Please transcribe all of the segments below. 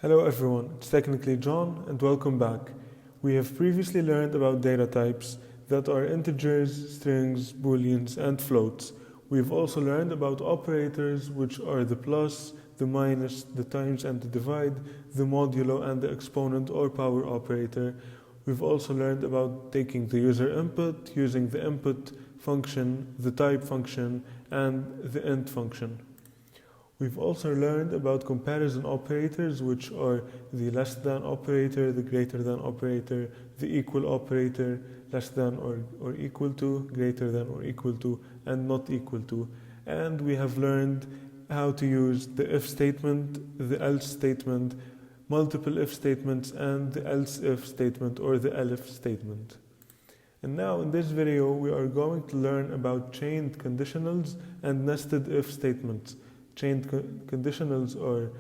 Hello everyone, it's technically John and welcome back. We have previously learned about data types that are integers, strings, booleans, and floats. We've also learned about operators, which are the plus, the minus, the times and the divide, the modulo and the exponent or power operator. We've also learned about taking the user input, using the input function, the type function, and the int function. We've also learned about comparison operators, which are the less than operator, the greater than operator, the equal operator, less than or equal to, greater than or equal to, and not equal to. And we have learned how to use the if statement, the else statement, multiple if statements, and the else if statement or the elif statement. And now in this video, we are going to learn about chained conditionals and nested if statements. Chained conditionals are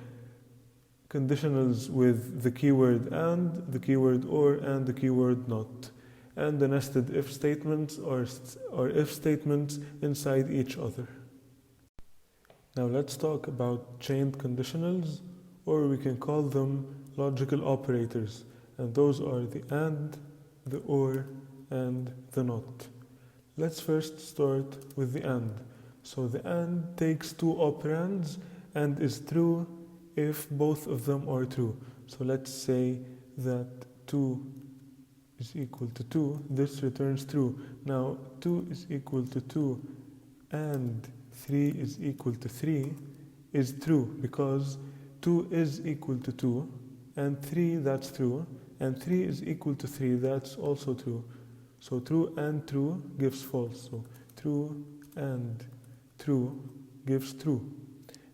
conditionals with the keyword and, the keyword or, and the keyword not. And the nested if statements are if statements inside each other. Now let's talk about chained conditionals, or we can call them logical operators. And those are the and, the or, and the not. Let's first start with the and. So the and takes two operands and is true if both of them are true. So let's say that 2 is equal to 2, this returns true. Now 2 is equal to 2 and 3 is equal to 3 is true because 2 is equal to 2 and 3, that's true, and 3 is equal to 3, that's also true. So true and true gives false. So true and true gives true.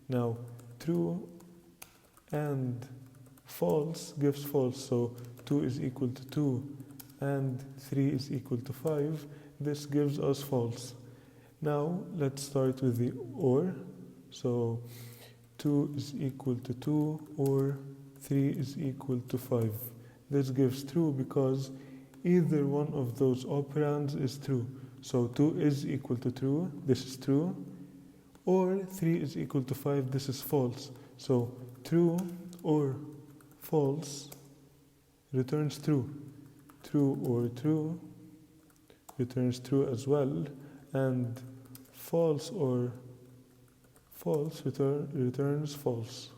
Now, true and false gives false. So 2 is equal to 2 and 3 is equal to 5. This gives us false. Now, let's start with the or. So 2 is equal to 2 or 3 is equal to 5. This gives true because either one of those operands is true. So 2 is equal to true, this is true, or 3 is equal to 5, this is false. So true or false returns true. True or true returns true as well, and false or false returns false.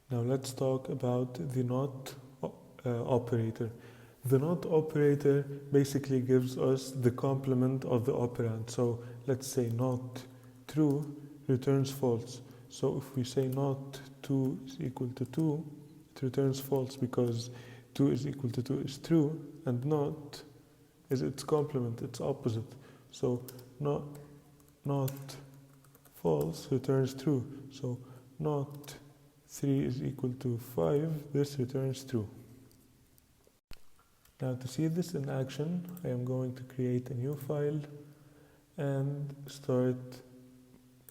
Now let's talk about the not operator. The not operator basically gives us the complement of the operand. So let's say not true returns false. So if we say not 2 is equal to 2, it returns false because 2 is equal to 2 is true and not is its complement, its opposite. So not false returns true. So not 3 is equal to 5, this returns true. Now to see this in action, I am going to create a new file and start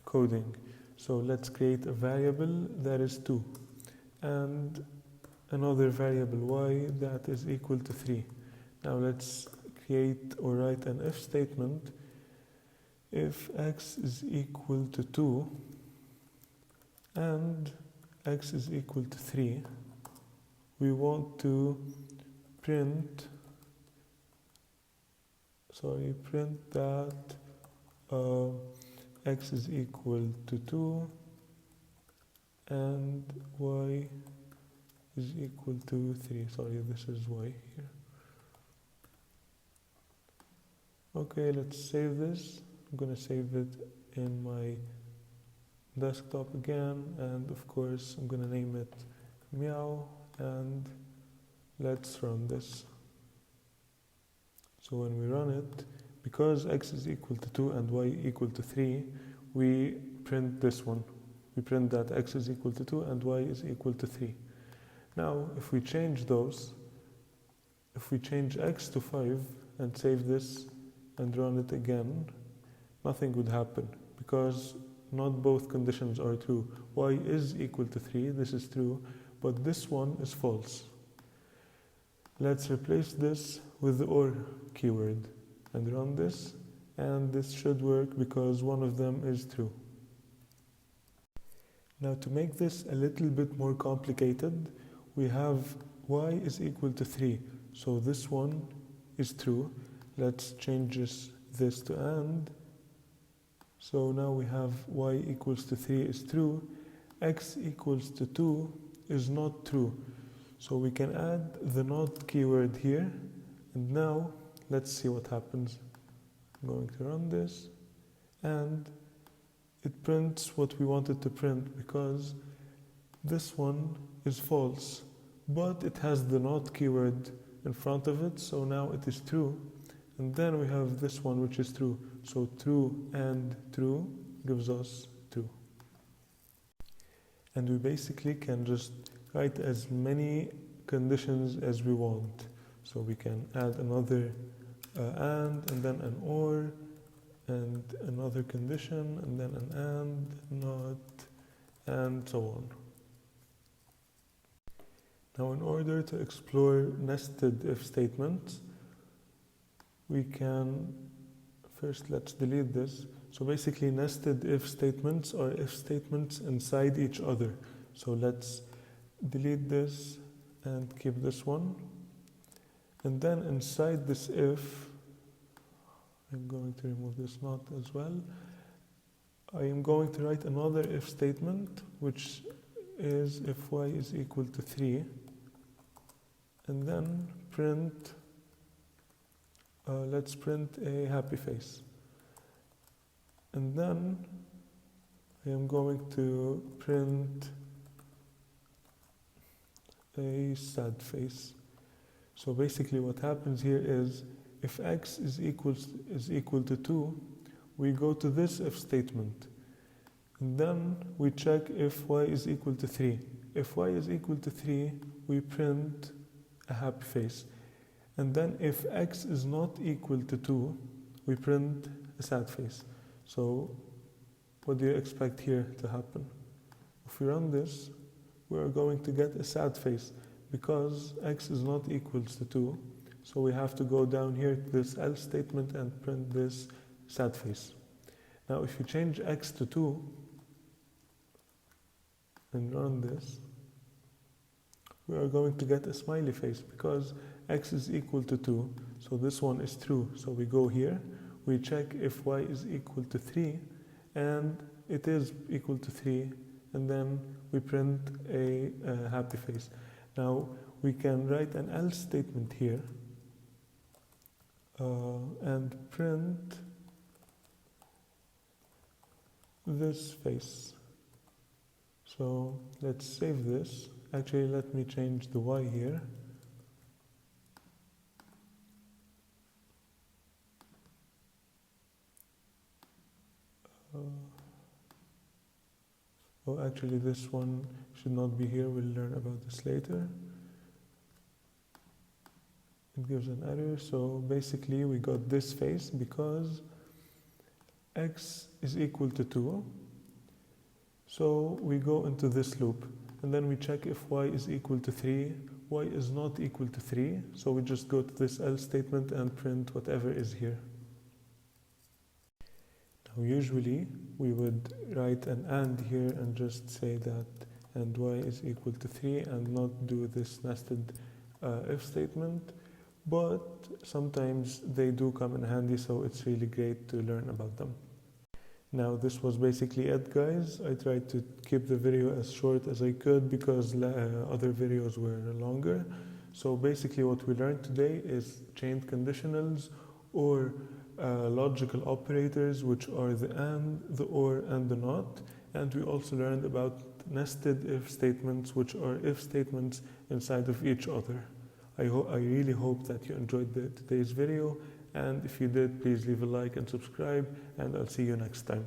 coding. So let's create a variable that is 2 and another variable y that is equal to 3. Now let's create or write an if statement. If x is equal to 2 and x is equal to 3, we want to print that x is equal to 2 and y is equal to 3. Sorry, this is y here. Okay, let's save this. I'm going to save it in my desktop again, and of course I'm going to name it meow, and let's run this. So when we run it, because x is equal to 2 and y equal to 3, we print this one. We print that x is equal to 2 and y is equal to 3. Now, if we change those, if we change x to 5 and save this and run it again, nothing would happen because not both conditions are true. Y is equal to 3, this is true, but this one is false. Let's replace this with the or keyword and run this, and this should work because one of them is true. Now to make this a little bit more complicated, we have y is equal to 3. So this one is true. Let's change this to AND. So now we have y equals to 3 is true. X equals to 2 is not true. So we can add the not keyword here. And now let's see what happens. I'm going to run this. And it prints what we wanted to print because this one is false. But it has the not keyword in front of it. So now it is true. And then we have this one which is true. So true and true gives us true. And we basically can just write as many conditions as we want. So we can add another and then an or, and another condition, and then an and, not, and so on. Now in order to explore nested if statements, we can, first let's delete this. So basically nested if statements are if statements inside each other. So let's delete this and keep this one. And then inside this if, I'm going to remove this not as well. I am going to write another if statement, which is if y is equal to 3. And then print, let's print a happy face. And then I am going to print a sad face. So basically what happens here is if x is equal to 2, we go to this if statement. And then we check if y is equal to 3. If y is equal to 3, we print a happy face. And then if x is not equal to 2, we print a sad face. So what do you expect here to happen? If we run this, we are going to get a sad face because x is not equals to 2. So we have to go down here to this else statement and print this sad face. Now if you change x to 2 and run this, we are going to get a smiley face because x is equal to 2. So this one is true. So we go here, we check if y is equal to 3, and it is equal to 3, and then we print a happy face. Now we can write an else statement here and print this face. So let's save this. Actually, let me change the y here. Oh, actually this one should not be here. We'll learn about this later. It gives an error. So basically we got this face because x is equal to 2. So we go into this loop. And then we check if y is equal to 3. Y is not equal to 3. So we just go to this else statement and print whatever is here. Now usually we would write an and here and just say that and y is equal to 3 and not do this nested if statement. But sometimes they do come in handy, so it's really great to learn about them. Now this was basically it, guys. I tried to keep the video as short as I could because other videos were longer. So basically what we learned today is chained conditionals or logical operators, which are the and, the or, and the not. And we also learned about nested if statements, which are if statements inside of each other. I really hope that you enjoyed today's video, and if you did, please leave a like and subscribe, and I'll see you next time.